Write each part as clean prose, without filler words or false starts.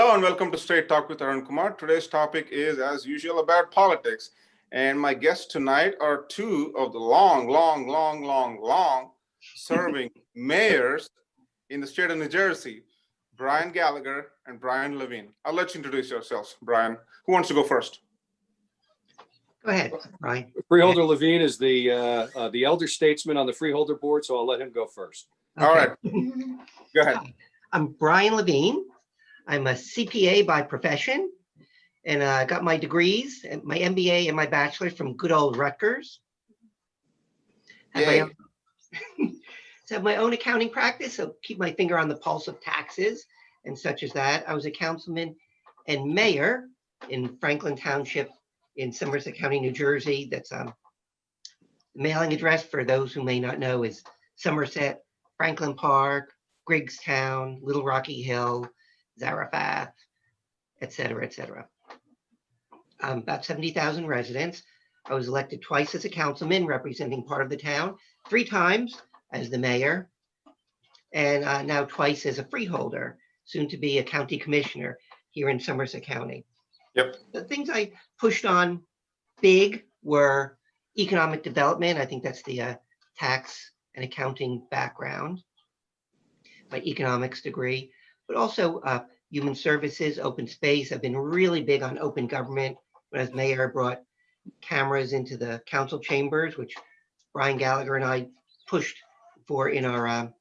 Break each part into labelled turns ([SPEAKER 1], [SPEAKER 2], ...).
[SPEAKER 1] Hello and welcome to Straight Talk with Arun Kumar. Today's topic is, as usual, about politics. And my guests tonight are two of the long serving mayors in the state of New Jersey, Brian Gallagher and Brian Levine. I'll let you introduce yourselves. Brian, who wants to go first?
[SPEAKER 2] Go ahead, Brian.
[SPEAKER 3] Freeholder Levine is the elder statesman on the Freeholder board, so I'll let him go first.
[SPEAKER 2] Okay.
[SPEAKER 1] All right, go ahead.
[SPEAKER 2] I'm Brian Levine. I'm a CPA by profession, and I got my degrees, and my MBA and my bachelor's from good old Rutgers. So I have my own accounting practice, so keep my finger on the pulse of taxes and such as that. I was a councilman and mayor in Franklin Township in Somerset County, New Jersey. That's the mailing address, for those who may not know, is Somerset, Franklin Park, Griggstown, Little Rocky Hill, Zarephath, et cetera, et cetera. About 70,000 residents. I was elected twice as a councilman representing part of the town, 3 times as the mayor, and now twice as a freeholder, soon to be a county commissioner here in Somerset County.
[SPEAKER 1] Yep.
[SPEAKER 2] The things I pushed on big were economic development. I think that's the tax and accounting background, my economics degree, but also human services, open space. I've been really big on open government. When I was mayor, I brought cameras into the council chambers, which Brian Gallagher and I pushed for in our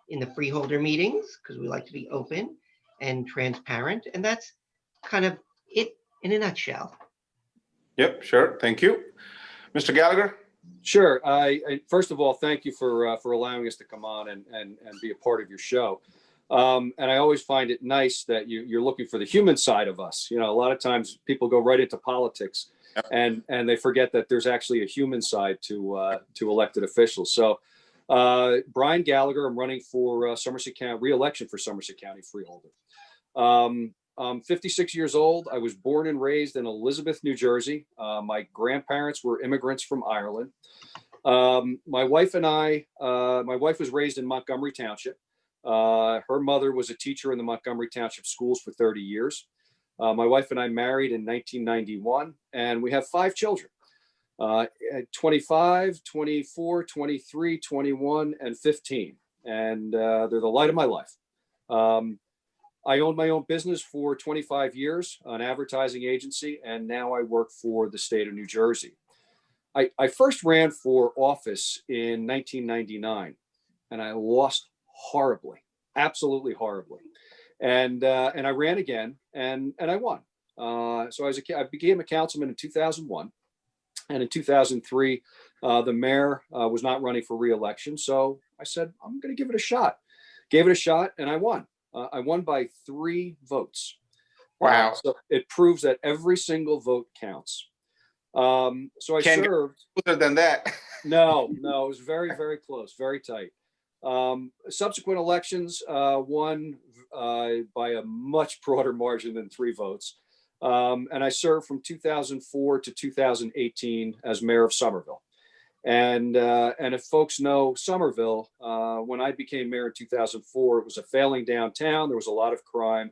[SPEAKER 2] in the freeholder meetings, because we like to be open and transparent. And that's kind of it in a nutshell. Yep,
[SPEAKER 1] sure. Thank you. Mr. Gallagher?
[SPEAKER 3] Sure. I first of all, thank you for allowing us to come on and be a part of your show. And I always find it nice that you're looking for the human side of us. You know, a lot of times people go right into politics, and they forget that there's actually a human side to elected officials. So Brian Gallagher, I'm running for Somerset County, re-election for Somerset County Freeholder. I'm 56 years old. I was born and raised in Elizabeth, New Jersey. My grandparents were immigrants from Ireland. My wife was raised in Montgomery Township. Her mother was a teacher in the Montgomery Township schools for 30 years. My wife and I married in 1991, and we have 5 children, 25, 24, 23, 21, and 15. And they're the light of my life. I owned my own business for 25 years, an advertising agency, and now I work for the state of New Jersey. I first ran for office in 1999, and I lost horribly, absolutely horribly. And I ran again, and I won. So I became a councilman in 2001, and in 2003, the mayor was not running for re-election. So I said, I'm going to give it a shot. Gave it a shot, and I won. I won by 3 votes.
[SPEAKER 1] Wow.
[SPEAKER 3] So it proves that every single vote counts. So I served.
[SPEAKER 1] Other than that.
[SPEAKER 3] No, it was very, very close, very tight. Subsequent elections won by a much broader margin than 3 votes. And I served from 2004 to 2018 as mayor of Somerville. And if folks know Somerville, when I became mayor in 2004, it was a failing downtown. There was a lot of crime.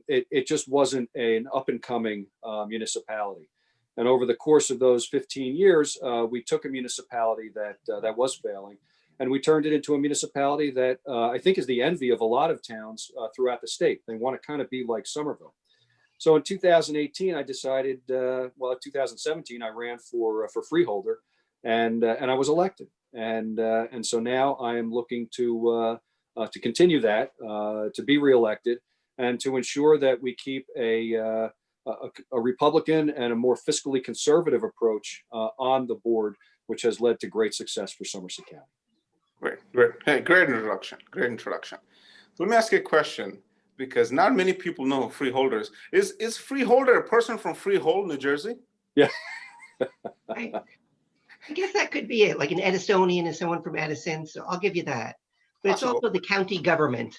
[SPEAKER 3] It just wasn't an up and coming municipality. And over the course of those 15 years, we took a municipality that was failing, and we turned it into a municipality that I think is the envy of a lot of towns throughout the state. They want to kind of be like Somerville. So in 2018, I decided, in 2017, I ran for freeholder, and I was elected. And so now I am looking to continue that, to be reelected, and to ensure that we keep a Republican and a more fiscally conservative approach on the board, which has led to great success for Somerset County.
[SPEAKER 1] Great. Hey, great introduction. Great introduction. So let me ask you a question, because not many people know freeholders. Is freeholder a person from Freehold, New Jersey?
[SPEAKER 3] Yeah.
[SPEAKER 2] I guess that could be it. Like an Edisonian is someone from Edison, so I'll give you that. But It's also the county government.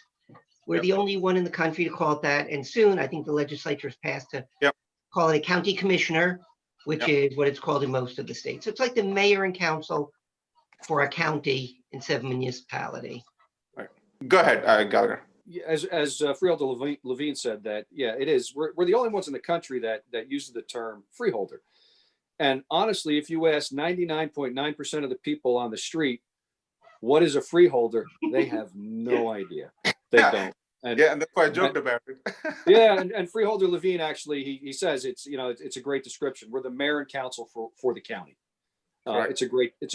[SPEAKER 2] We're the only one in the country to call it that. And soon, I think the legislature's passed to call it a county commissioner, which is what it's called in most of the states. So it's like the mayor and council for a county instead of municipality.
[SPEAKER 1] Right. Go ahead, Gallagher.
[SPEAKER 3] as Freeholder Levine said, that yeah, it is. We're the only ones in the country that uses the term freeholder. And honestly, if you ask 99.9% of the people on the street what is a freeholder, they have no idea. They don't. And
[SPEAKER 1] yeah, and that's why I joked about it.
[SPEAKER 3] yeah, and Freeholder Levine actually he says it's it's a great description. We're the mayor and council for the county. It's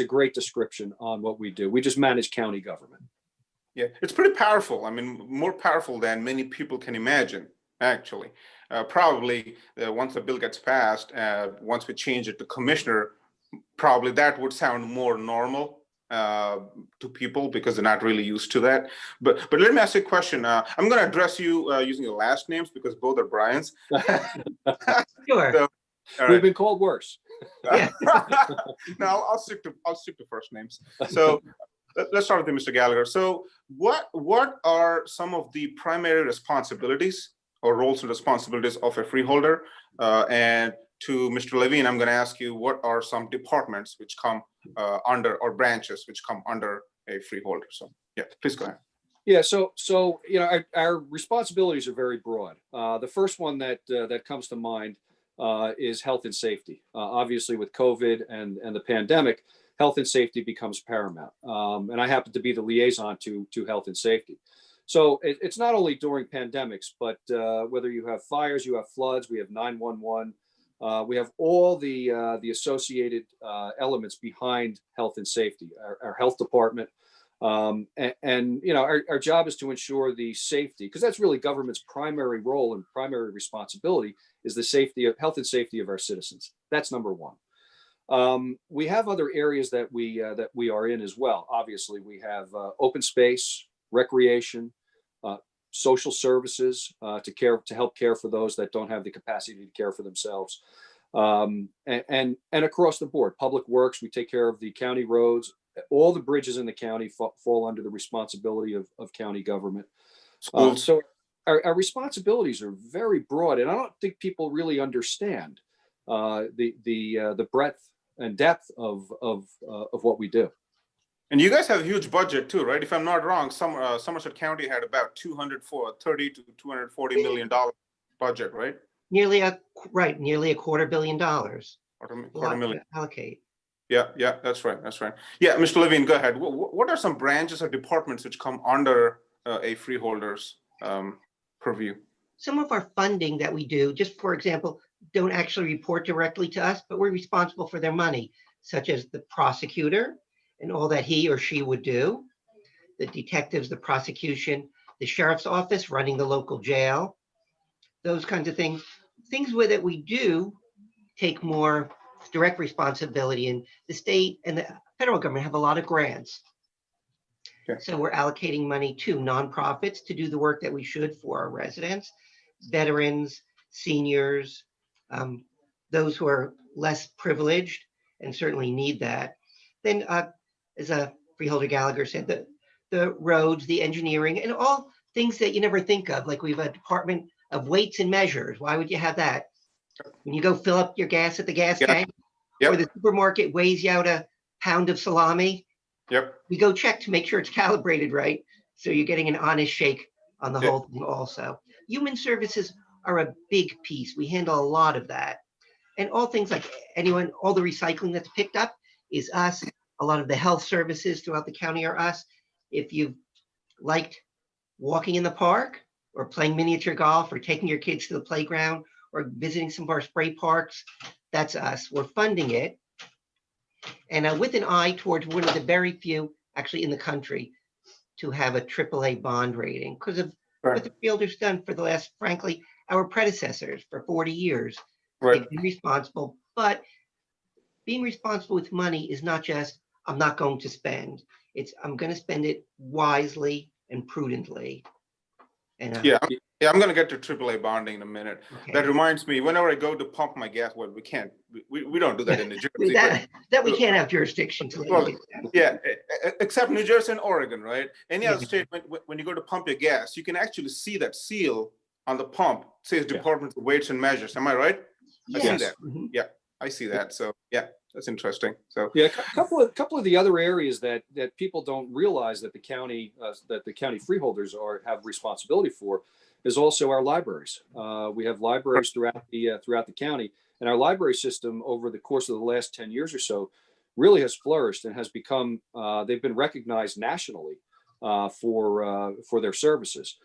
[SPEAKER 3] a great description on what we do. We just manage county government.
[SPEAKER 1] Yeah, it's pretty powerful. I mean, more powerful than many people can imagine, actually. Probably once the bill gets passed, once we change it to commissioner, probably that would sound more normal to people because they're not really used to that. But let me ask you a question. I'm going to address you using your last names because both are Brian's.
[SPEAKER 2] Sure.
[SPEAKER 1] So,
[SPEAKER 3] We've been called worse.
[SPEAKER 2] Yeah.
[SPEAKER 1] No, I'll stick to first names. So let's start with you, Mr. Gallagher. So what are some of the primary responsibilities or roles and responsibilities of a freeholder? And to Mr. Levine, I'm going to ask you, what are some departments which come under, or branches which come under a freeholder? So yeah, please go ahead.
[SPEAKER 3] Yeah, so our responsibilities are very broad. The first one that comes to mind is health and safety. Obviously, with COVID and the pandemic, health and safety becomes paramount. And I happen to be the liaison to health and safety. So it's not only during pandemics, but whether you have fires, you have floods, we have 911, we have all the associated elements behind health and safety. Our health department, and our job is to ensure the safety, because that's really government's primary role and primary responsibility, is the safety of health and safety of our citizens. That's number one. We have other areas that we are in as well. Obviously, we have open space, recreation, social services to help care for those that don't have the capacity to care for themselves, and across the board, public works. We take care of the county roads. All the bridges in the county fall under the responsibility of county government. So our responsibilities are very broad, and I don't think people really understand the breadth and depth of what we do.
[SPEAKER 1] And you guys have a huge budget too, right? If I'm not wrong, Somerset County had about $230 to $240 million budget, right?
[SPEAKER 2] Nearly a $250 million.
[SPEAKER 1] Quarter million.
[SPEAKER 2] Allocate.
[SPEAKER 1] Yeah, that's right. Yeah, Mr. Levine, go ahead. What are some branches or departments which come under a freeholder's purview?
[SPEAKER 2] Some of our funding that we do, just for example, don't actually report directly to us, but we're responsible for their money, such as the prosecutor and all that he or she would do, the detectives, the prosecution, the sheriff's office running the local jail, those kinds of things that we do take more direct responsibility in. The state and the federal government have a lot of grants. Okay. So we're allocating money to nonprofits to do the work that we should for our residents, veterans, seniors, those who are less privileged and certainly need that. Then, as Freeholder Gallagher said, the roads, the engineering, and all things that you never think of. Like we have a department of weights and measures. Why would you have that? When you go fill up your gas at the gas tank, or the supermarket weighs you out a pound of salami, we go check to make sure it's calibrated right. So you're getting an honest shake on the whole thing also. Human services are a big piece. We handle a lot of that. And all things like all the recycling that's picked up is us. A lot of the health services throughout the county are us. If you've liked walking in the park or playing miniature golf or taking your kids to the playground or visiting some of our spray parks, that's us. We're funding it. And with an eye towards one of the very few actually in the country to have a AAA bond rating because of what the Freeholders done for the last, frankly, our predecessors for 40 years. They've been responsible, but being responsible with money is not just, I'm not going to spend. It's, I'm going to spend it wisely and prudently. And
[SPEAKER 1] I'm going to get to AAA bonding in a minute. Okay. That reminds me, whenever I go to pump my gas, well, we can't, we don't do that in New Jersey.
[SPEAKER 2] that we can't have jurisdiction to.
[SPEAKER 1] Well, yeah, except New Jersey and Oregon, right? Any other state, when you go to pump your gas, you can actually see that seal on the pump. It says Department of Weights and Measures. Am I right?
[SPEAKER 2] Yes.
[SPEAKER 1] I see that. Yeah, I see that. So yeah, that's interesting. So
[SPEAKER 3] Yeah, a couple of the other areas that people don't realize that the county freeholders have responsibility for is also our libraries. We have libraries throughout the county, and our library system over the course of the last 10 years or so really has flourished and has become. They've been recognized nationally for their services.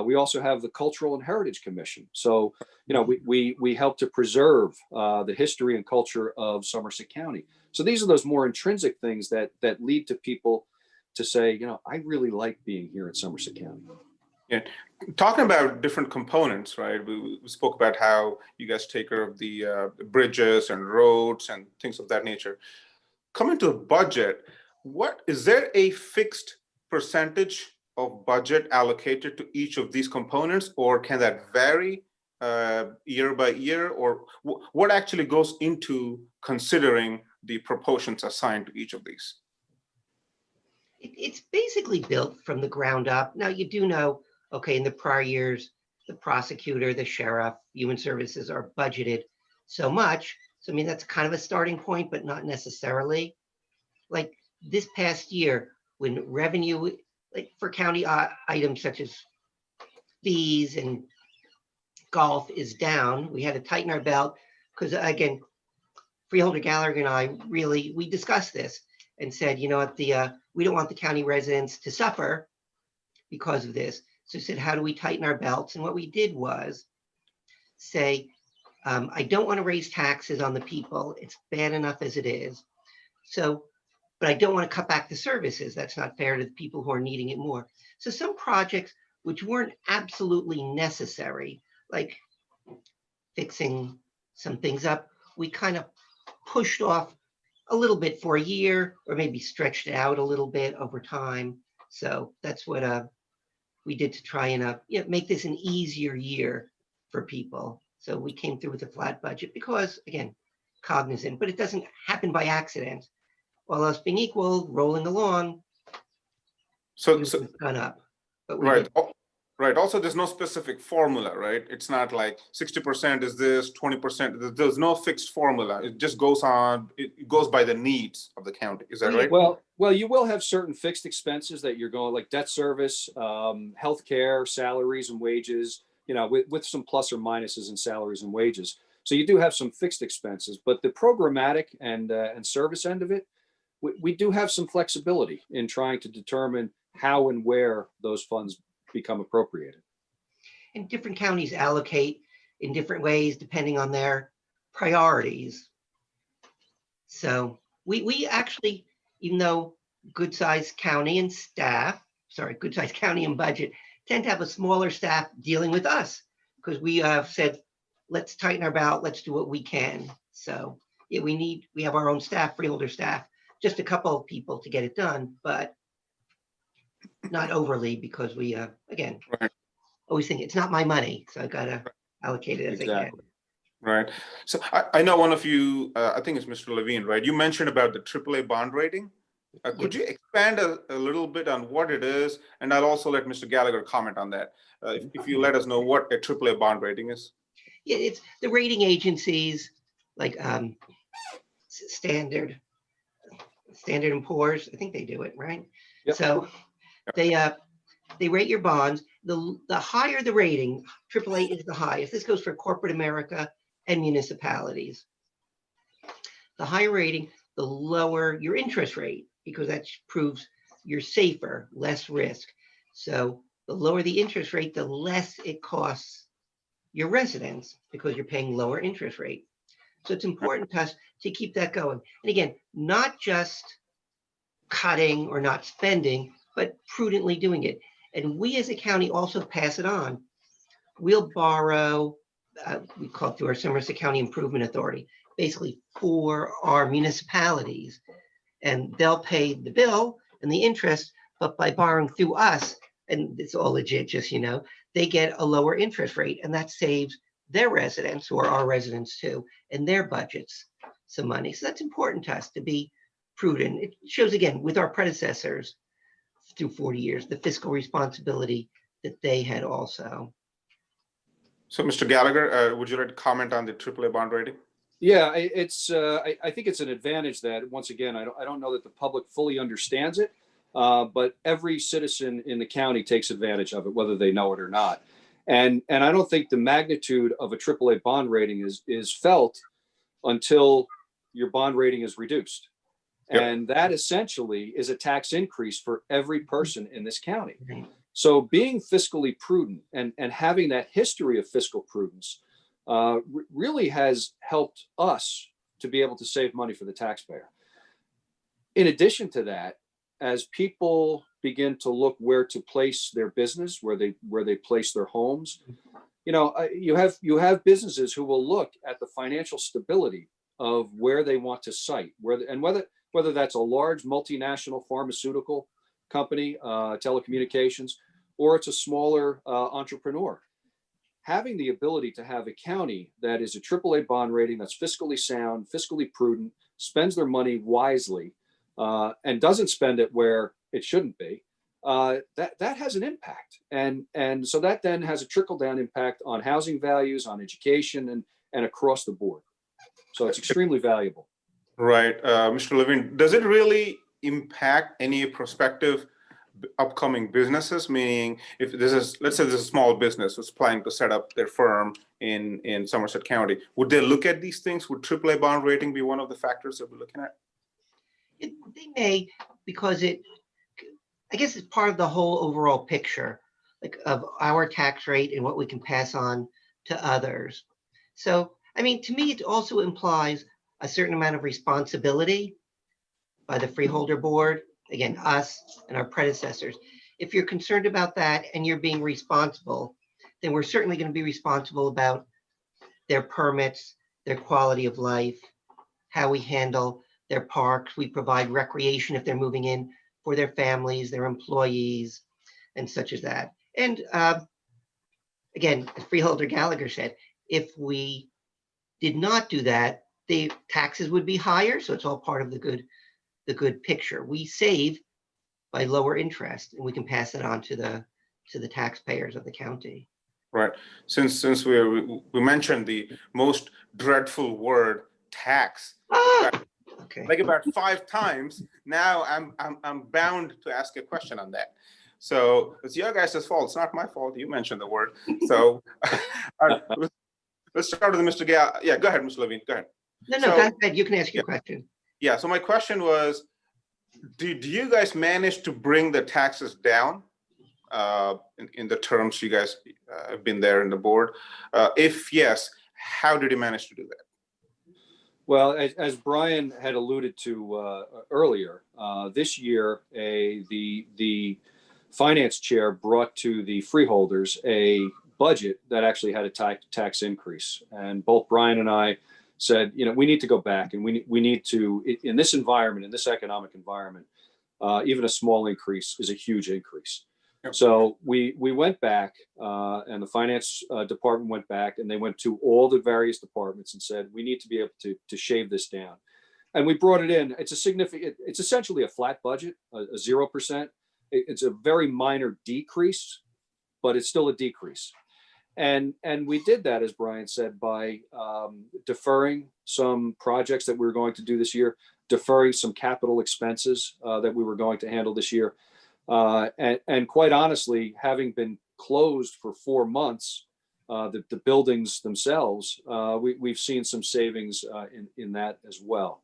[SPEAKER 3] We also have the Cultural and Heritage Commission. So, you know, we help to preserve the history and culture of Somerset County. So these are those more intrinsic things that lead to people to say, you know, I really like being here in Somerset County.
[SPEAKER 1] yeah, talking about different components, right? We spoke about how you guys take care of the bridges and roads and things of that nature. Coming to a budget, what is there a fixed percentage of budget allocated to each of these components, or can that vary year by year, or what actually goes into considering the proportions assigned to each of these?
[SPEAKER 2] It's basically built from the ground up. Now, you do know, okay, in the prior years, the prosecutor, the sheriff, human services are budgeted so much. So, I mean, that's kind of a starting point, but not necessarily. Like this past year, when revenue, like for county items such as fees and golf is down, we had to tighten our belt because, again, Freeholder Gallagher and I we discussed this and said, you know what, we don't want the county residents to suffer because of this. So we said, how do we tighten our belts? And what we did was say, I don't want to raise taxes on the people. It's bad enough as it is. So, but I don't want to cut back the services. That's not fair to the people who are needing it more. So some projects which weren't absolutely necessary, like fixing some things up, we kind of pushed off a little bit for a year, or maybe stretched it out a little bit over time. So that's what we did to try and make this an easier year for people. So we came through with a flat budget because, again, cognizant, but it doesn't happen by accident. All else being equal, rolling along,
[SPEAKER 1] So
[SPEAKER 2] it's gone up. But
[SPEAKER 1] right. Right. Also, there's no specific formula, right? It's not like 60% is this, 20%. There's no fixed formula. It just goes on. It goes by the needs of the county. Is that right?
[SPEAKER 3] Well, you will have certain fixed expenses that you're going, like debt service, healthcare, salaries and wages, you know, with some plus or minuses in salaries and wages. So you do have some fixed expenses, but the programmatic and service end of it, we do have some flexibility in trying to determine how and where those funds become appropriated.
[SPEAKER 2] And different counties allocate in different ways depending on their priorities. So we actually, even though good sized county and good sized county and budget tend to have a smaller staff dealing with us because we said, let's tighten our belt, let's do what we can. So yeah, we have our own staff, freeholder staff, just a couple of people to get it done, but not overly, because we again
[SPEAKER 1] Right.
[SPEAKER 2] always think it's not my money, so I gotta allocate it as I can.
[SPEAKER 1] Right. So I know one of you, I think it's Mr. Levine, right? You mentioned about the AAA bond rating. Could you expand a little bit on what it is? And I'll also let Mr. Gallagher comment on that. If you let us know what a AAA bond rating is.
[SPEAKER 2] Yeah, it's the rating agencies like Standard and Poor's. I think they do it, right?
[SPEAKER 3] Yep.
[SPEAKER 2] So they rate your bonds. The higher the rating, AAA is the highest. This goes for corporate America and municipalities. The higher rating, the lower your interest rate, because that proves you're safer, less risk. So the lower the interest rate, the less it costs your residents because you're paying lower interest rate. So it's important to us to keep that going. And again, not just cutting or not spending, but prudently doing it. And we as a county also pass it on. We'll borrow, we call it through our Somerset County Improvement Authority, basically for our municipalities. And they'll pay the bill and the interest, but by borrowing through us, and it's all legit, just, you know, they get a lower interest rate, and that saves their residents, who are our residents too, and their budgets some money. So that's important to us to be prudent. It shows, again, with our predecessors through 40 years, the fiscal responsibility that they had also.
[SPEAKER 1] So, Mr. Gallagher, would you like to comment on the AAA bond rating?
[SPEAKER 3] Yeah, I think it's an advantage that, once again, I don't know that the public fully understands it, but every citizen in the county takes advantage of it, whether they know it or not. And I don't think the magnitude of a AAA bond rating is felt until your bond rating is reduced.
[SPEAKER 1] Yep.
[SPEAKER 3] And that essentially is a tax increase for every person in this county.
[SPEAKER 2] Right.
[SPEAKER 3] So being fiscally prudent and having that history of fiscal prudence really has helped us to be able to save money for the taxpayer. In addition to that, as people begin to look where to place their business, where they place their homes, you have businesses who will look at the financial stability of where they want to site, whether that's a large multinational pharmaceutical company, telecommunications, or it's a smaller entrepreneur. Having the ability to have a county that is a AAA bond rating, that's fiscally sound, fiscally prudent, spends their money wisely, and doesn't spend it where it shouldn't be, that has an impact. And so that then has a trickle down impact on housing values, on education, and across the board. So it's extremely valuable.
[SPEAKER 1] Right. Mr. Levine, does it really impact any prospective upcoming businesses? Meaning, if this is, let's say there's a small business that's planning to set up their firm in Somerset County, would they look at these things? Would AAA bond rating be one of the factors that we're looking at?
[SPEAKER 2] They may, because I guess it's part of the whole overall picture, like of our tax rate and what we can pass on to others. So, I mean, to me, it also implies a certain amount of responsibility by the Freeholder Board, again, us and our predecessors. If you're concerned about that and you're being responsible, then we're certainly going to be responsible about their permits, their quality of life, how we handle their parks. We provide recreation if they're moving in for their families, their employees, and such as that. And again, as Freeholder Gallagher said, if we did not do that, the taxes would be higher. So it's all part of the good picture. We save by lower interest, and we can pass it on to the taxpayers of the county.
[SPEAKER 1] Right. Since we mentioned the most dreadful word, tax,
[SPEAKER 2] Okay.
[SPEAKER 1] like about 5 times, now I'm bound to ask a question on that. So it's your guys' fault. It's not my fault. You mentioned the word. So let's start with Mr. Gal. Yeah, go ahead, Mr. Levine. Go ahead.
[SPEAKER 2] No,
[SPEAKER 1] So,
[SPEAKER 2] go ahead. You can ask your question.
[SPEAKER 1] Yeah. So my question was, do you guys manage to bring the taxes down in the terms you guys have been there in the board? If yes, how did you manage to do that?
[SPEAKER 3] Well, as Brian had alluded to earlier, this year, the finance chair brought to the freeholders a budget that actually had a tax increase. And both Brian and I said, we need to go back, and we need to, in this environment, in this economic environment, even a small increase is a huge increase.
[SPEAKER 1] Yep.
[SPEAKER 3] So we went back, and the finance department went back, and they went to all the various departments and said, we need to be able to shave this down. And we brought it in. It's essentially a flat budget, a 0%. It's a very minor decrease, but it's still a decrease. And we did that, as Brian said, by deferring some projects that we were going to do this year, deferring some capital expenses that we were going to handle this year. And quite honestly, having been closed for 4 months, the buildings themselves, we've seen some savings in that as well.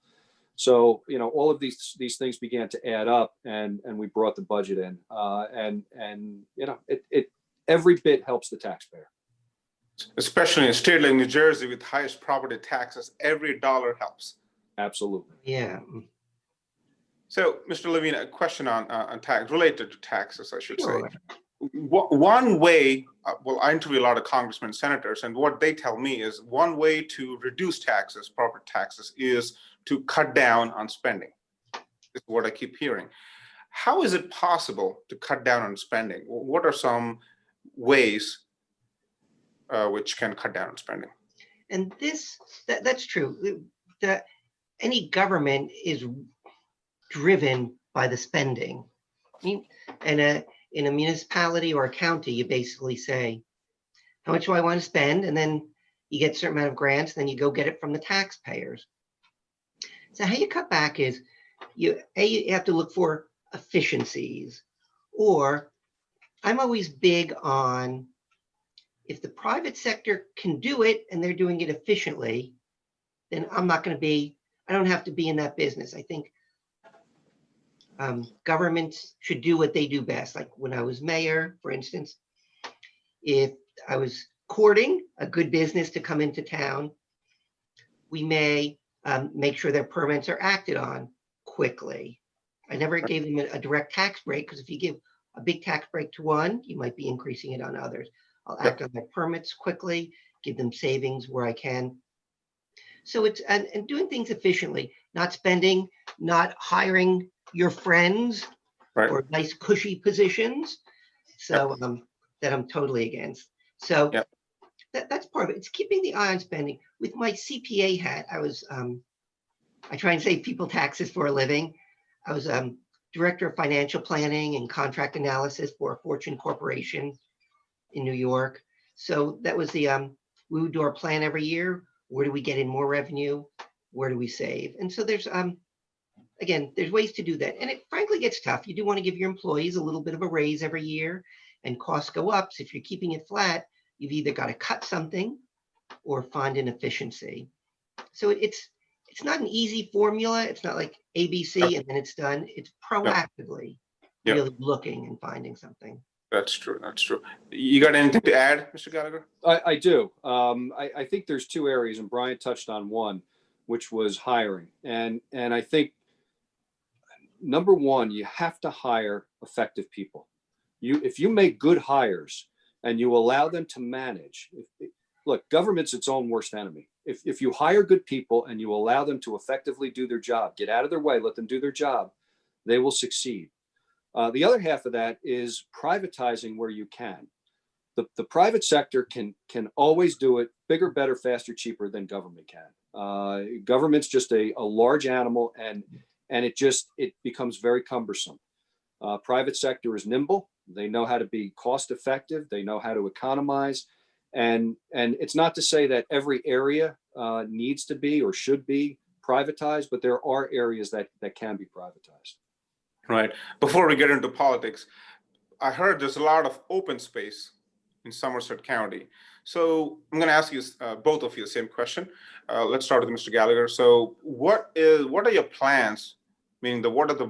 [SPEAKER 3] So, all of these things began to add up, and we brought the budget in, and it every bit helps the taxpayer.
[SPEAKER 1] Especially in a state like New Jersey with highest property taxes, every dollar helps.
[SPEAKER 3] Absolutely.
[SPEAKER 2] Yeah.
[SPEAKER 1] So, Mr. Levine, a question on tax, related to taxes, I should
[SPEAKER 2] Sure.
[SPEAKER 1] say. One way, well, I interview a lot of congressmen and senators, and what they tell me is one way to reduce taxes, property taxes, is to cut down on spending. Is what I keep hearing. How is it possible to cut down on spending? What are some ways which can cut down on spending?
[SPEAKER 2] And that's true. Any government is driven by the spending. I mean, in a municipality or a county, you basically say, how much do I want to spend? And then you get a certain amount of grants, then you go get it from the taxpayers. So how you cut back is you have to look for efficiencies, or I'm always big on, if the private sector can do it and they're doing it efficiently, then I don't have to be in that business. I think governments should do what they do best. Like when I was mayor, for instance, if I was courting a good business to come into town, we may make sure their permits are acted on quickly. I never gave them a direct tax break, because if you give a big tax break to one, you might be increasing it on others. I'll act on their permits quickly, give them savings where I can. So it's and doing things efficiently, not spending, not hiring your friends
[SPEAKER 1] Right.
[SPEAKER 2] or nice cushy positions. So that I'm totally against. So
[SPEAKER 1] Yep.
[SPEAKER 2] that's part of it. It's keeping the eye on spending. With my CPA hat, I try and save people taxes for a living. I was director of financial planning and contract analysis for a Fortune corporation in New York. So that was the we would do our plan every year. Where do we get in more revenue? Where do we save? And so there's again, there's ways to do that. And it frankly gets tough. You do want to give your employees a little bit of a raise every year, and costs go up. So if you're keeping it flat, you've either got to cut something or find an efficiency. So it's not an easy formula. It's not like ABC and then it's done. It's proactively really looking and finding something.
[SPEAKER 1] That's true. That's true. You got anything to add, Mr. Gallagher?
[SPEAKER 3] I do. I think there's two areas, and Brian touched on one, which was hiring. And I think, number one, you have to hire effective people. If you make good hires and you allow them to manage, look, government's its own worst enemy. If you hire good people and you allow them to effectively do their job, get out of their way, let them do their job, they will succeed. The other half of that is privatizing where you can. The private sector can always do it bigger, better, faster, cheaper than government can. Government's just a large animal, and it becomes very cumbersome. Private sector is nimble. They know how to be cost effective. They know how to economize. And it's not to say that every area needs to be or should be privatized, but there are areas that can be privatized.
[SPEAKER 1] Right. Before we get into politics, I heard there's a lot of open space in Somerset County. So I'm going to ask you both of you the same question. Let's start with Mr. Gallagher. So what are your plans, meaning what are the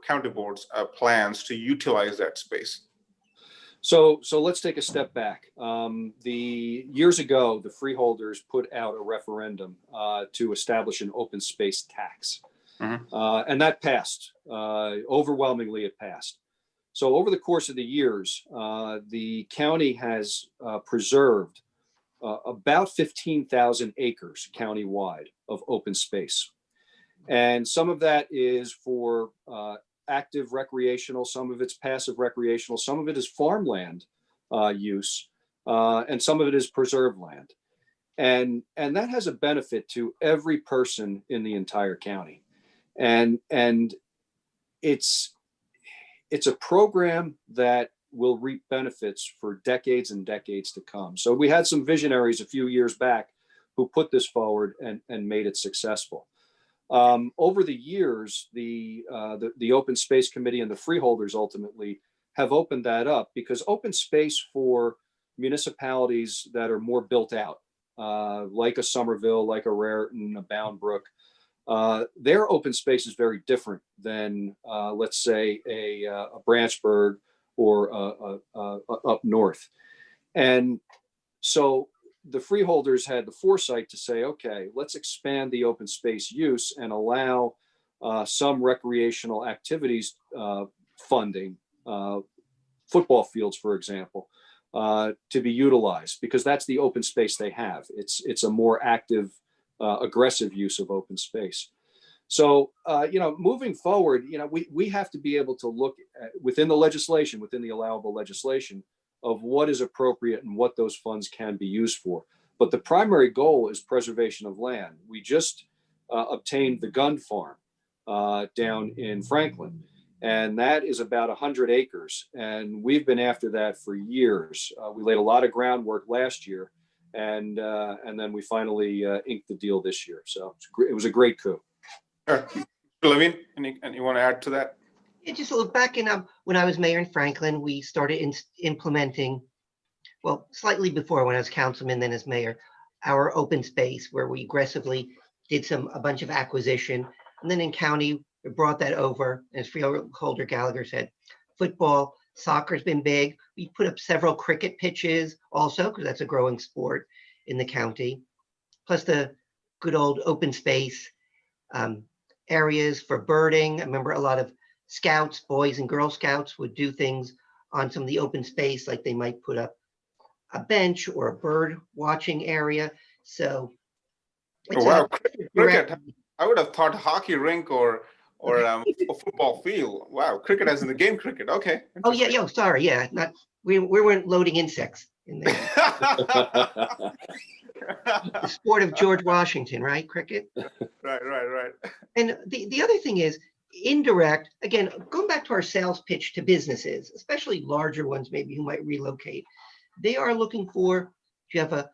[SPEAKER 1] county board's plans to utilize that space?
[SPEAKER 3] So let's take a step back. Years ago, the freeholders put out a referendum to establish an open space tax. Mm-hmm. And that passed. Overwhelmingly, it passed. So over the course of the years, the county has preserved about 15,000 acres countywide of open space. And some of that is for active recreational, some of it's passive recreational, some of it is farmland use, and some of it is preserved land. And that has a benefit to every person in the entire county. And it's a program that will reap benefits for decades and decades to come. So we had some visionaries a few years back who put this forward and made it successful. Over the years, the Open Space Committee and the freeholders ultimately have opened that up, because open space for municipalities that are more built out, like a Somerville, like a Raritan, a Bound Brook, their open space is very different than, let's say, a Branchburg or up north. And so the freeholders had the foresight to say, okay, let's expand the open space use and allow some recreational activities funding, football fields, for example, to be utilized, because that's the open space they have. It's a more active, aggressive use of open space. So, moving forward, we have to be able to look at, within the legislation, within the allowable legislation, of what is appropriate and what those funds can be used for. But the primary goal is preservation of land. We just obtained the gun farm down in Franklin, and that is about 100 acres. And we've been after that for years. We laid a lot of groundwork last year, And then we finally inked the deal this year. So it was a great coup.
[SPEAKER 1] Levine, you want to add to that?
[SPEAKER 2] Yeah, just a little back in when I was mayor in Franklin, we started implementing, well, slightly before when I was councilman, then as mayor, our open space where we aggressively did a bunch of acquisition. And then in county, we brought that over. As Freeholder Gallagher said, football, soccer's been big. We put up several cricket pitches also, because that's a growing sport in the county. Plus the good old open space areas for birding. I remember a lot of scouts, boys and girl scouts would do things on some of the open space, like they might put up a bench or a bird watching area. So
[SPEAKER 1] Oh, wow, cricket. I would have thought hockey rink or a football field. Wow, cricket as in the game cricket. Okay.
[SPEAKER 2] Oh yeah, yo, sorry, yeah, not we weren't loading insects in there. The sport of George Washington, right? Cricket.
[SPEAKER 1] Right.
[SPEAKER 2] And the other thing is indirect, again, going back to our sales pitch to businesses, especially larger ones maybe who might relocate, they are looking for, do you have a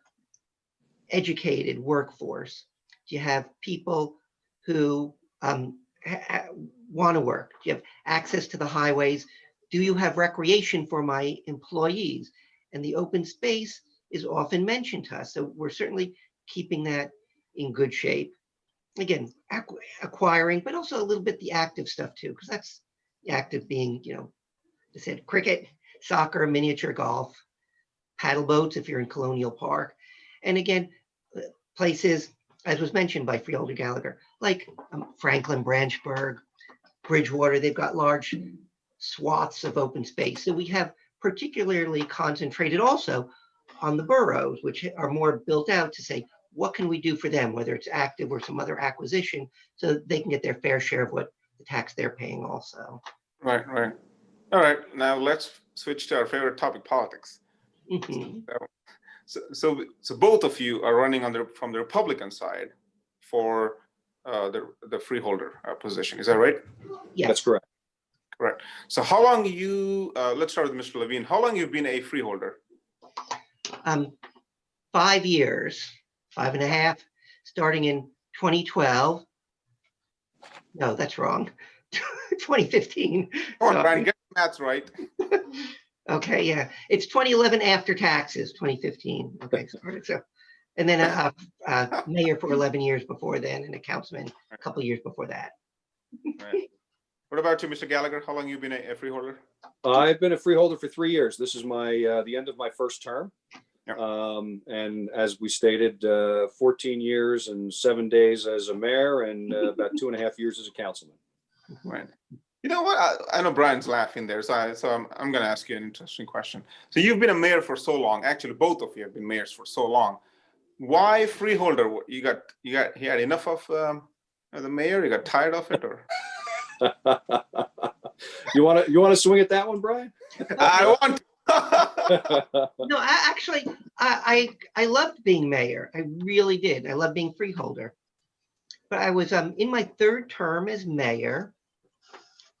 [SPEAKER 2] educated workforce? Do you have people who want to work? Do you have access to the highways? Do you have recreation for my employees? And the open space is often mentioned to us. So we're certainly keeping that in good shape. Again, acquiring, but also a little bit the active stuff too, because that's the active being, I said cricket, soccer, miniature golf, paddle boats if you're in Colonial Park. And again, places, as was mentioned by Freeholder Gallagher, like Franklin, Branchburg, Bridgewater, they've got large swaths of open space. So we have particularly concentrated also on the boroughs, which are more built out to say, what can we do for them, whether it's active or some other acquisition, so that they can get their fair share of what the tax they're paying also.
[SPEAKER 1] Right. All right, now let's switch to our favorite topic, politics.
[SPEAKER 2] Mm-hmm.
[SPEAKER 1] So both of you are running from the Republican side for the freeholder position. Is that right?
[SPEAKER 2] Yes.
[SPEAKER 3] That's correct.
[SPEAKER 1] Correct. So how long let's start with Mr. Levine. How long you've been a freeholder?
[SPEAKER 2] 5 years, 5.5, starting in 2012. No, that's wrong. 2015.
[SPEAKER 1] Come on, Brian, get the maths right.
[SPEAKER 2] Okay, yeah, it's 2011 after taxes, 2015. Okay, so, and then mayor for 11 years before then, and a councilman a couple of years before that.
[SPEAKER 1] Right. What about you, Mr. Gallagher? How long you been a freeholder?
[SPEAKER 3] I've been a freeholder for 3 years. This is the end of my first term.
[SPEAKER 1] Yep.
[SPEAKER 3] And as we stated, 14 years and 7 days as a mayor and about 2.5 years as a councilman.
[SPEAKER 1] Right. You know what? I know Brian's laughing there, so I'm going to ask you an interesting question. So you've been a mayor for so long. Actually, both of you have been mayors for so long. Why freeholder? You had enough of the mayor? You got tired of it, or?
[SPEAKER 3] You want to swing at that one, Brian?
[SPEAKER 1] I want.
[SPEAKER 2] No, I loved being mayor. I really did. I loved being freeholder. But I was in my third term as mayor,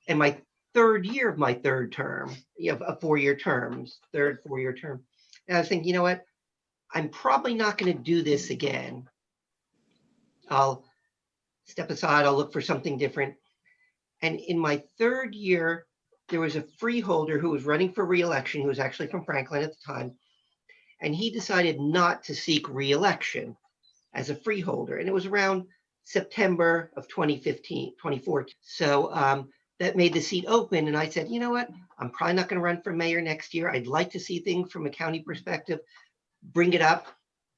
[SPEAKER 2] and my third year of my third term, a 4-year terms, third 4-year term. And I was thinking, you know what? I'm probably not going to do this again. I'll step aside. I'll look for something different. And in my third year, there was a freeholder who was running for re-election, who was actually from Franklin at the time. And he decided not to seek re-election as a freeholder. And it was around September of 2014. So that made the seat open. And I said, you know what? I'm probably not going to run for mayor next year. I'd like to see things from a county perspective, bring it up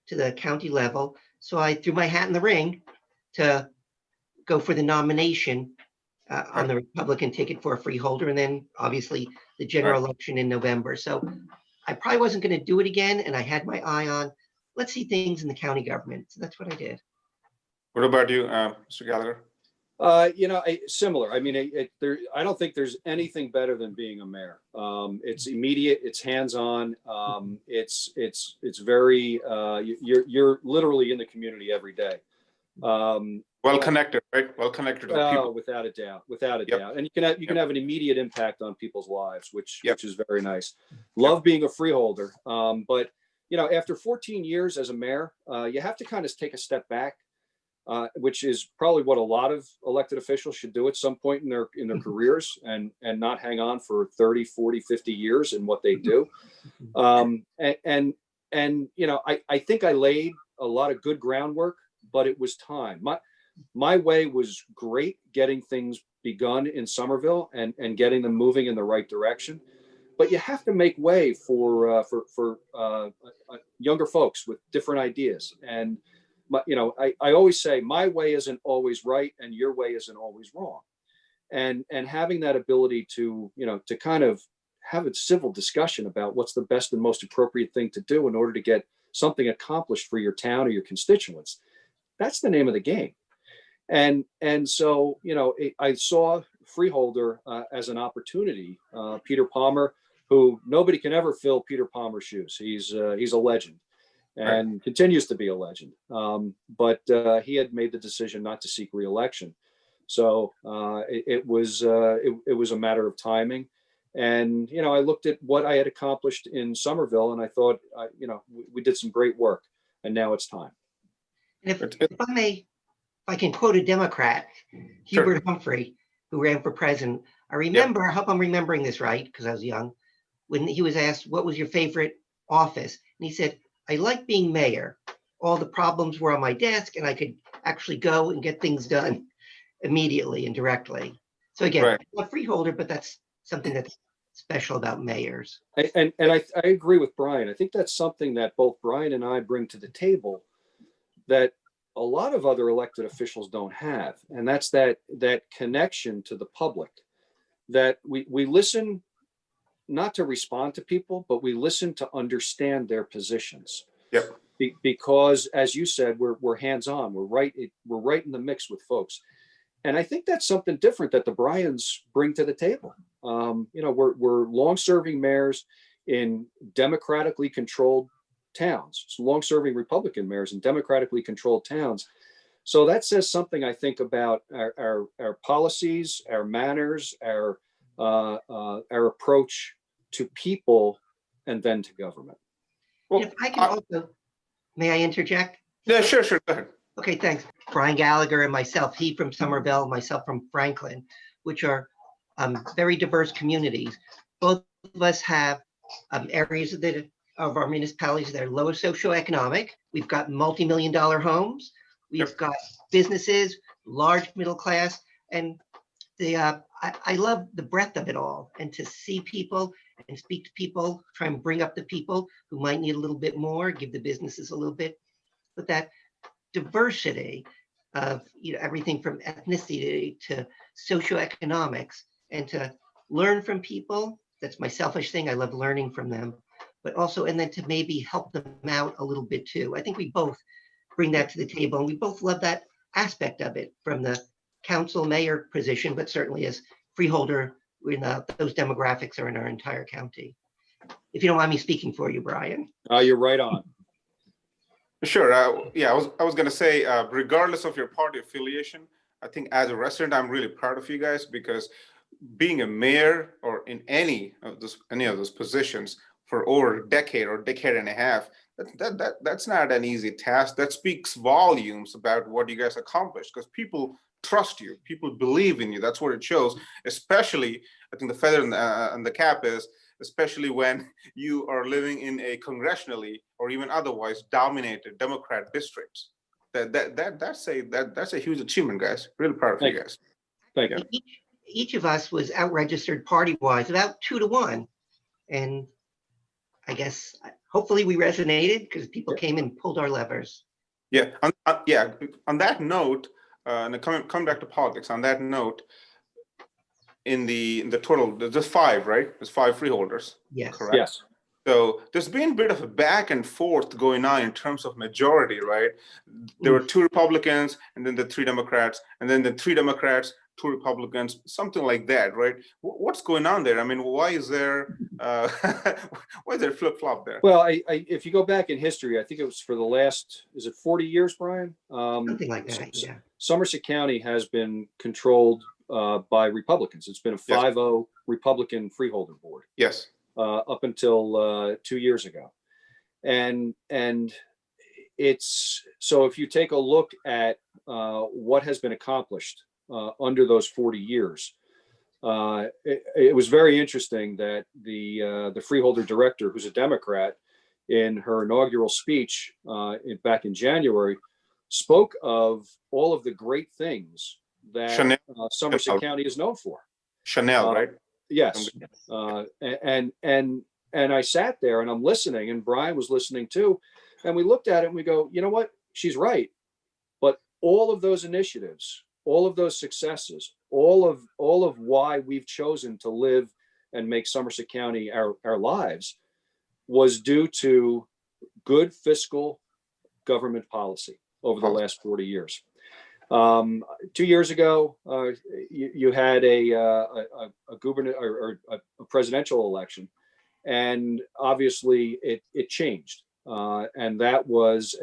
[SPEAKER 2] to the county level. So I threw my hat in the ring to go for the nomination on the Republican ticket for a freeholder, and then obviously the general election in November. So I probably wasn't going to do it again, and I had my eye on, let's see things in the county government. So that's what I did.
[SPEAKER 1] What about you, Mr. Gallagher?
[SPEAKER 3] Similar. I mean, I don't think there's anything better than being a mayor. It's immediate. It's hands-on. It's very. You're literally in the community every day.
[SPEAKER 1] Well connected, right? Well connected to the people.
[SPEAKER 3] Without a doubt. And you can have an immediate impact on people's lives, which is very nice. Love being a freeholder, but after 14 years as a mayor, you have to kind of take a step back, which is probably what a lot of elected officials should do at some point in their careers, and not hang on for 30, 40, 50 years in what they do. I think I laid a lot of good groundwork, but it was time. My way was great, getting things begun in Somerville and getting them moving in the right direction. But you have to make way for younger folks with different ideas. And I always say my way isn't always right, and your way isn't always wrong. And having that ability to kind of have a civil discussion about what's the best and most appropriate thing to do in order to get something accomplished for your town or your constituents. That's the name of the game. And so, I saw Freeholder as an opportunity. Peter Palmer, who nobody can ever fill Peter Palmer's shoes. He's a legend and continues to be a legend. But he had made the decision not to seek re-election. So it was a matter of timing. And, I looked at what I had accomplished in Somerville, and I thought, we did some great work, and now it's time.
[SPEAKER 2] And if I can quote a Democrat, Hubert Humphrey, who ran for president. I remember, I hope I'm remembering this right, because I was young, when he was asked, what was your favorite office? And he said, I like being mayor. All the problems were on my desk, and I could actually go and get things done immediately and directly. So again, I'm a freeholder, but that's something that's special about mayors.
[SPEAKER 3] And I agree with Brian. I think that's something that both Brian and I bring to the table that a lot of other elected officials don't have. And that's that connection to the public, that we listen not to respond to people, but we listen to understand their positions.
[SPEAKER 1] Yep.
[SPEAKER 3] Because, as you said, we're hands-on. We're right in the mix with folks. And I think that's something different that the Bryans bring to the table. We're long-serving mayors in democratically controlled towns, long-serving Republican mayors in democratically controlled towns. So that says something, I think, about our policies, our manners, our approach to people, and then to government.
[SPEAKER 2] Well, if I can also, may I interject?
[SPEAKER 1] Yeah, sure. Go ahead.
[SPEAKER 2] Okay, thanks. Brian Gallagher and myself, he from Somerville, myself from Franklin, which are very diverse communities. Both of us have areas of our municipalities that are lower socioeconomic. We've got multi-million-dollar homes. We've got businesses, large middle class, and I love the breadth of it all, and to see people and speak to people, try and bring up the people who might need a little bit more, give the businesses a little bit, but that diversity of everything from ethnicity to socioeconomics, and to learn from people. That's my selfish thing. I love learning from them, but also, and then to maybe help them out a little bit too. I think we both bring that to the table, and we both love that aspect of it from the council mayor position, but certainly as freeholder, those demographics are in our entire county. If you don't mind me speaking for you, Brian.
[SPEAKER 3] You're right on.
[SPEAKER 1] Sure. I was going to say, regardless of your party affiliation, I think as a resident, I'm really proud of you guys, because being a mayor or in any of those positions for over a decade or decade and a half, that's not an easy task. That speaks volumes about what you guys accomplished, because people trust you, people believe in you. That's what it shows. Especially, I think the feather in the cap is, especially when you are living in a congressionally or even otherwise dominated Democrat districts. That's a huge achievement, guys. Really proud of you guys.
[SPEAKER 3] Thank you.
[SPEAKER 2] Each of us was out-registered party-wise, about 2-1. And I guess, hopefully we resonated, because people came and pulled our levers.
[SPEAKER 1] Yeah, on that note, and coming back to politics, on that note, in the total, there's 5, right? There's 5 freeholders.
[SPEAKER 2] Yes.
[SPEAKER 1] Correct?
[SPEAKER 3] Yes.
[SPEAKER 1] So there's been a bit of a back and forth going on in terms of majority, right? There were 2 Republicans, and then the 3 Democrats, and then the 3 Democrats, 2 Republicans, something like that, right? What's going on there? I mean, why is there flip-flop there?
[SPEAKER 3] Well, if you go back in history, I think it was for the last, is it 40 years, Brian?
[SPEAKER 2] Something like that, yeah.
[SPEAKER 3] Somerset County has been controlled by Republicans. It's been a 5-0 Republican freeholder board.
[SPEAKER 1] Yes.
[SPEAKER 3] Up until 2 years ago. And it's, so if you take a look at what has been accomplished under those 40 years, it was very interesting that the Freeholder director, who's a Democrat, in her inaugural speech back in January, spoke of all of the great things that
[SPEAKER 1] Chanel,
[SPEAKER 3] Somerset County is known for.
[SPEAKER 1] Chanel, right?
[SPEAKER 3] Yes. And I sat there and I'm listening, and Brian was listening too. And we looked at it and we go, you know what? She's right. But all of those initiatives, all of those successes, all of why we've chosen to live and make Somerset County our lives was due to good fiscal government policy over the last 40 years. 2 years ago, you had a governor or a presidential election, and obviously it changed. And that was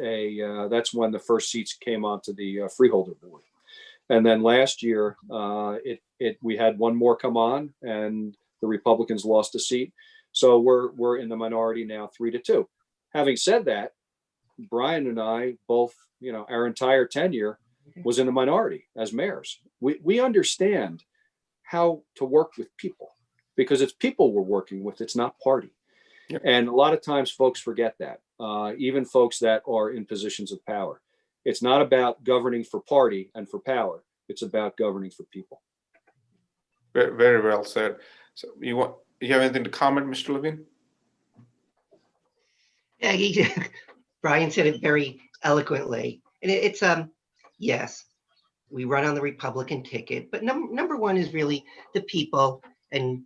[SPEAKER 3] that's when the first seats came onto the Freeholder board. And then last year, we had one more come on, and the Republicans lost a seat. So we're in the minority now, 3-2. Having said that, Brian and I both, our entire tenure was in the minority as mayors. We understand how to work with people, because it's people we're working with. It's not party. Yep. And a lot of times folks forget that, even folks that are in positions of power. It's not about governing for party and for power. It's about governing for people.
[SPEAKER 1] Very, very well said. So you have anything to comment, Mr. Levine?
[SPEAKER 2] Yeah, Brian said it very eloquently. And it's yes, we run on the Republican ticket, but number one is really the people and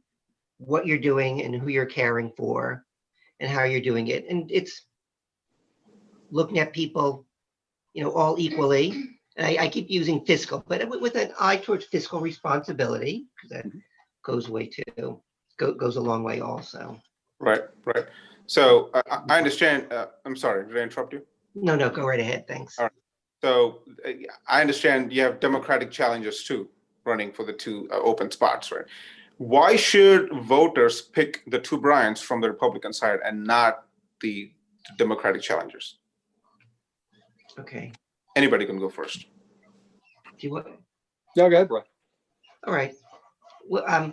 [SPEAKER 2] what you're doing and who you're caring for and how you're doing it. And it's looking at people, all equally. And I keep using fiscal, but with an eye towards fiscal responsibility, because that goes a long way also.
[SPEAKER 1] Right. So I understand. I'm sorry, did I interrupt you?
[SPEAKER 2] No, go right ahead. Thanks.
[SPEAKER 1] All right. So I understand you have Democratic challengers too, running for the two open spots, right? Why should voters pick the two Bryans from the Republican side and not the Democratic challengers?
[SPEAKER 2] Okay.
[SPEAKER 1] Anybody can go first.
[SPEAKER 2] Do you want?
[SPEAKER 3] No, go ahead, Brian.
[SPEAKER 2] All right. Well,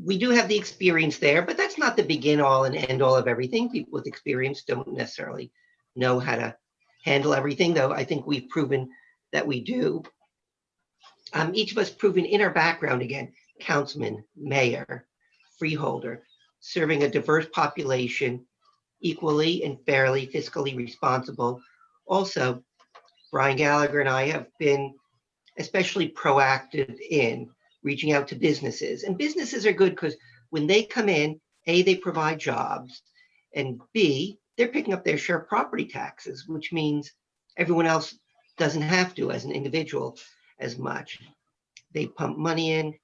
[SPEAKER 2] we do have the experience there, but that's not the begin all and end all of everything. People with experience don't necessarily know how to handle everything, though I think we've proven that we do. Each of us proven in our background, again, councilman, mayor, freeholder, serving a diverse population, equally and fairly, fiscally responsible. Also, Brian Gallagher and I have been especially proactive in reaching out to businesses. And businesses are good because when they come in, A, they provide jobs, and B, they're picking up their share of property taxes, which means everyone else doesn't have to as an individual as much. They pump money in,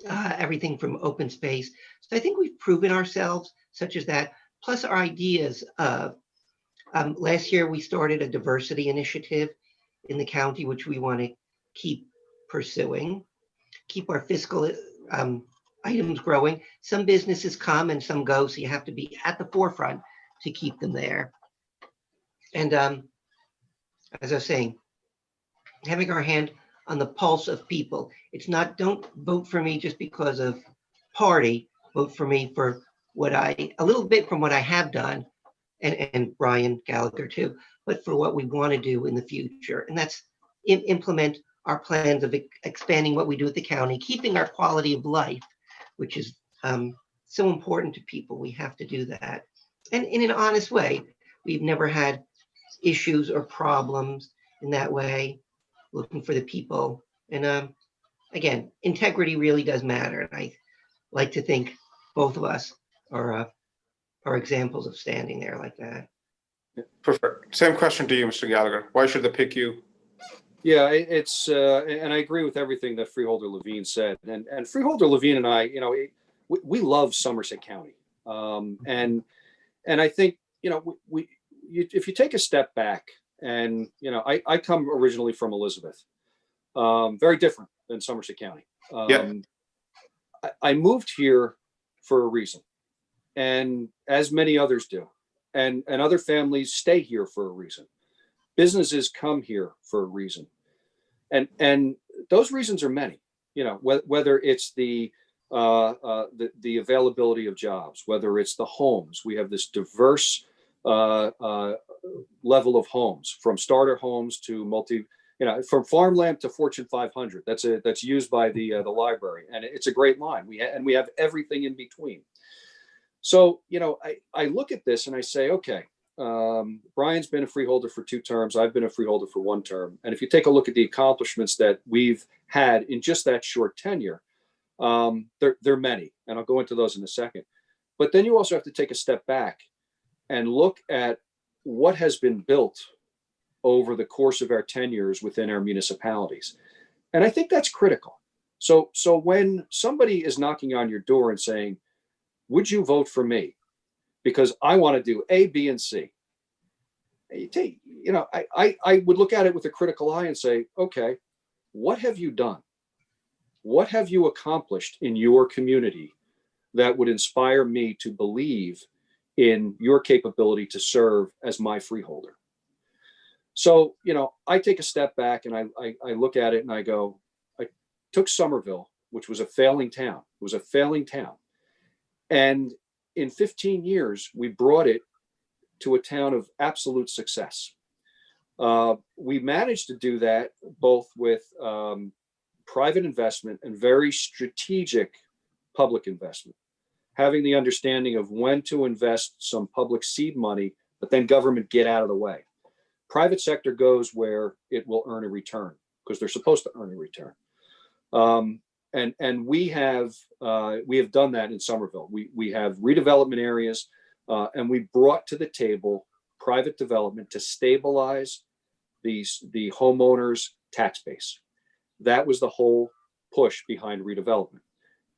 [SPEAKER 2] everything from open space. So I think we've proven ourselves such as that, plus our ideas of, last year we started a diversity initiative in the county, which we want to keep pursuing, keep our fiscal items growing. Some businesses come and some go, so you have to be at the forefront to keep them there. And as I was saying, having our hand on the pulse of people. It's not, don't vote for me just because of party, vote for me for a little bit from what I have done, and Brian Gallagher too, but for what we want to do in the future. And that's implement our plans of expanding what we do at the county, keeping our quality of life, which is so important to people. We have to do that. And in an honest way, we've never had issues or problems in that way, looking for the people. And again, integrity really does matter. And I like to think both of us are examples of standing there like that.
[SPEAKER 1] Perfect. Same question to you, Mr. Gallagher. Why should they pick you?
[SPEAKER 3] Yeah, it's and I agree with everything that Freeholder Levine said. And Freeholder Levine and I, we love Somerset County. And I think, if you take a step back, and I come originally from Elizabeth, very different than Somerset County. I moved here for a reason, and as many others do, and other families stay here for a reason. Businesses come here for a reason. And those reasons are many, you know, whether it's the availability of jobs, whether it's the homes. We have this diverse level of homes, from starter homes to from farmland to Fortune 500. That's used by the library, and it's a great line. We have everything in between. So, you know, I look at this and I say, okay, Brian's been a freeholder for 2 terms. I've been a freeholder for 1 term. And if you take a look at the accomplishments that we've had in just that short tenure, they're many, and I'll go into those in a second. But then you also have to take a step back and look at what has been built over the course of our tenures within our municipalities. And I think that's critical. So when somebody is knocking on your door and saying, would you vote for me? Because I want to do A, B, and C. I would look at it with a critical eye and say, okay, what have you done? What have you accomplished in your community that would inspire me to believe in your capability to serve as my freeholder? So, you know, I take a step back and I look at it and I go, I took Somerville, which was a failing town. It was a failing town. And in 15 years, we brought it to a town of absolute success. We managed to do that both with private investment and very strategic public investment, having the understanding of when to invest some public seed money, but then government get out of the way. Private sector goes where it will earn a return, because they're supposed to earn a return. And we have done that in Somerville. We have redevelopment areas, and we brought to the table private development to stabilize the homeowners' tax base. That was the whole push behind redevelopment,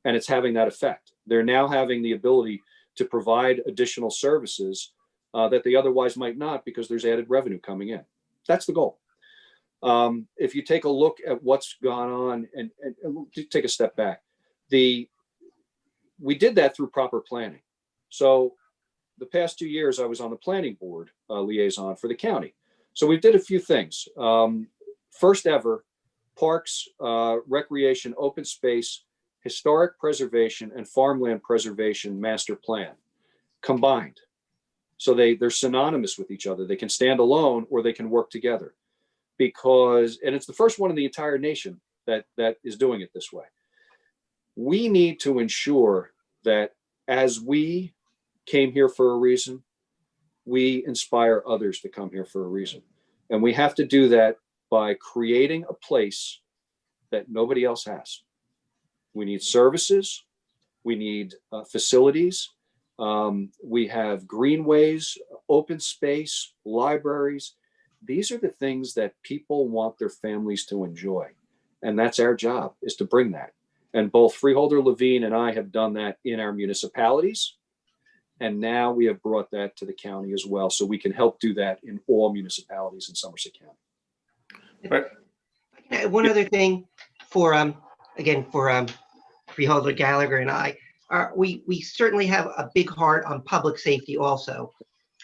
[SPEAKER 3] and it's having that effect. They're now having the ability to provide additional services that they otherwise might not, because there's added revenue coming in. That's the goal. If you take a look at what's gone on and take a step back, we did that through proper planning. So the past 2 years, I was on the planning board liaison for the county. So we did a few things. First ever, parks, recreation, open space, historic preservation, and farmland preservation master plan combined. So they're synonymous with each other. They can stand alone or they can work together. And it's the first one in the entire nation that is doing it this way. We need to ensure that as we came here for a reason, we inspire others to come here for a reason. And we have to do that by creating a place that nobody else has. We need services. We need facilities. We have greenways, open space, libraries. These are the things that people want their families to enjoy. And that's our job, is to bring that. And both Freeholder Levine and I have done that in our municipalities. And now we have brought that to the county as well. So we can help do that in all municipalities in Somerset County.
[SPEAKER 1] Right.
[SPEAKER 2] One other thing for Freeholder Gallagher and I, we certainly have a big heart on public safety also.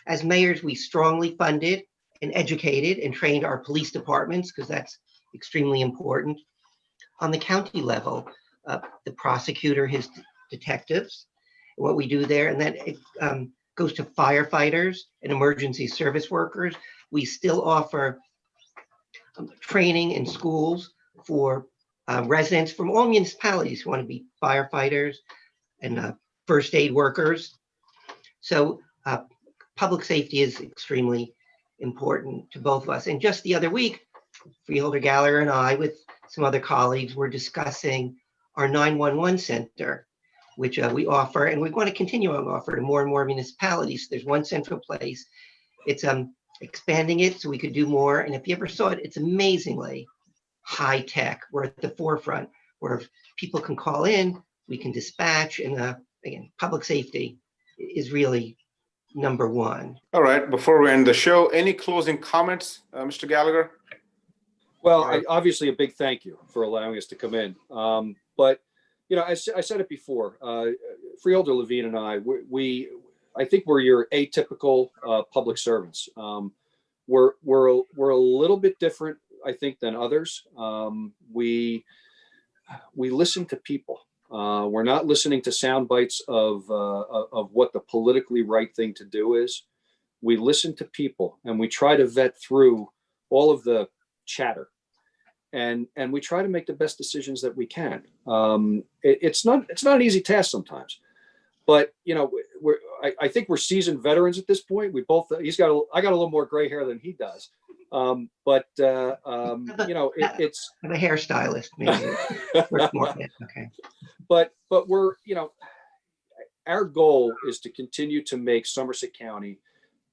[SPEAKER 2] As mayors, we strongly funded and educated and trained our police departments, because that's extremely important. On the county level, the prosecutor, his detectives, what we do there, and then it goes to firefighters and emergency service workers. We still offer training in schools for residents from all municipalities who want to be firefighters and first aid workers. So public safety is extremely important to both of us. And just the other week, Freeholder Gallagher and I, with some other colleagues, were discussing our 911 center, which we offer, and we want to continue on offer to more and more municipalities. There's one central place. It's expanding it so we could do more. And if you ever saw it, it's amazingly high tech. We're at the forefront where if people can call in, we can dispatch, and again, public safety is really number one.
[SPEAKER 1] All right. Before we end the show, any closing comments, Mr. Gallagher?
[SPEAKER 3] Well, obviously a big thank you for allowing us to come in. But, you know, I said it before, Freeholder Levine and I, I think we're your atypical public servants. We're a little bit different, I think, than others. We listen to people. We're not listening to sound bites of what the politically right thing to do is. We listen to people, and we try to vet through all of the chatter, and we try to make the best decisions that we can. It's not an easy task sometimes, but you know, I think we're seasoned veterans at this point. We both, I got a little more gray hair than he does, but you know, it's.
[SPEAKER 2] I'm a hairstylist, maybe. Okay.
[SPEAKER 3] But we're, you know, our goal is to continue to make Somerset County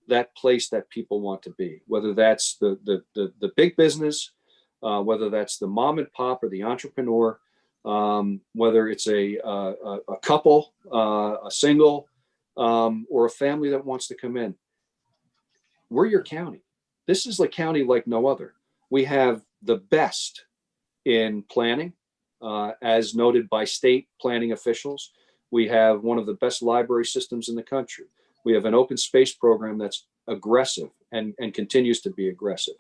[SPEAKER 3] that place that people want to be, whether that's the big business, whether that's the mom and pop or the entrepreneur, whether it's a couple, a single, or a family that wants to come in. We're your county. This is a county like no other. We have the best in planning, as noted by state planning officials. We have one of the best library systems in the country. We have an open space program that's aggressive and continues to be aggressive.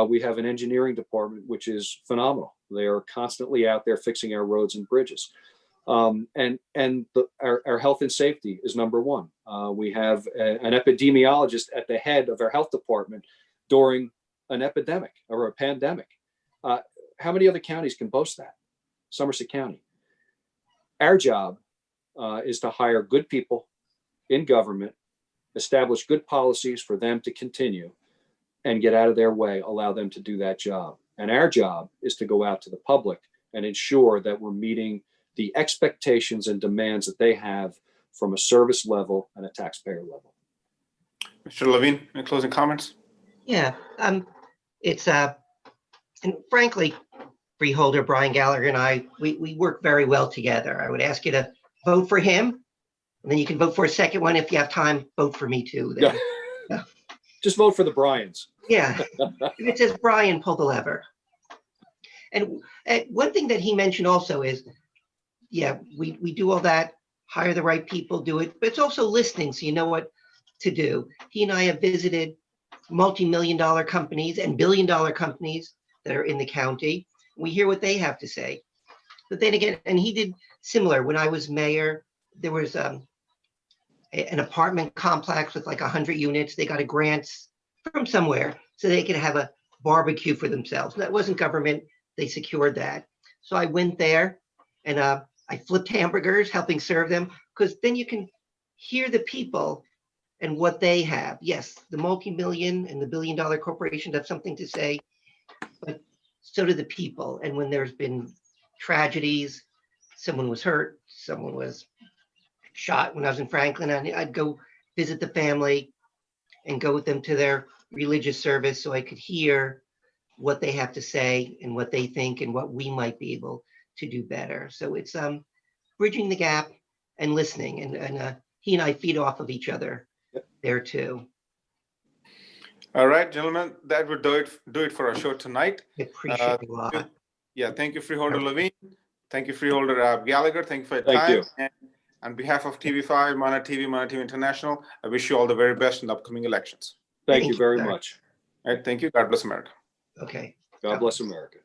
[SPEAKER 3] We have an engineering department, which is phenomenal. They are constantly out there fixing our roads and bridges. Our health and safety is number one. We have an epidemiologist at the head of our health department during an epidemic or a pandemic. How many other counties can boast that? Somerset County. Our job is to hire good people in government, establish good policies for them to continue, and get out of their way, allow them to do that job. And our job is to go out to the public and ensure that we're meeting the expectations and demands that they have from a service level and a taxpayer level.
[SPEAKER 1] Mr. Levine, any closing comments?
[SPEAKER 2] Yeah, it's and frankly, Freeholder Brian Gallagher and I, we work very well together. I would ask you to vote for him, and then you can vote for a second one if you have time. Vote for me too. Then.
[SPEAKER 3] Yeah. Just vote for the Bryans.
[SPEAKER 2] Yeah, it says Brian, pull the lever. And one thing that he mentioned also is, yeah, we do all that, hire the right people, do it, but it's also listening so you know what to do. He and I have visited multi-million-dollar companies and billion-dollar companies that are in the county. We hear what they have to say. But then again, and he did similar. When I was mayor, there was an apartment complex with like 100 units. They got a grant from somewhere so they could have a barbecue for themselves. That wasn't government. They secured that. So I went there and I flipped hamburgers, helping serve them, because then you can hear the people and what they have. Yes, the multi-million and the billion-dollar corporations have something to say, but so do the people. And when there's been tragedies, someone was hurt, someone was shot. When I was in Franklin, I'd go visit the family and go with them to their religious service so I could hear what they have to say and what they think and what we might be able to do better. So it's bridging the gap and listening, and he and I feed off of each other there too.
[SPEAKER 1] All right, gentlemen, that would do it for our show tonight.
[SPEAKER 2] I appreciate it a lot.
[SPEAKER 1] Yeah, thank you, Freeholder Levine. Thank you, Freeholder Gallagher. Thank you for your
[SPEAKER 3] Thank
[SPEAKER 1] time.
[SPEAKER 3] you.
[SPEAKER 1] And on behalf of TV5, Mana TV International, I wish you all the very best in the upcoming elections.
[SPEAKER 3] Thank you very much.
[SPEAKER 1] All right, thank you. God bless America.
[SPEAKER 2] Okay.
[SPEAKER 3] God bless America.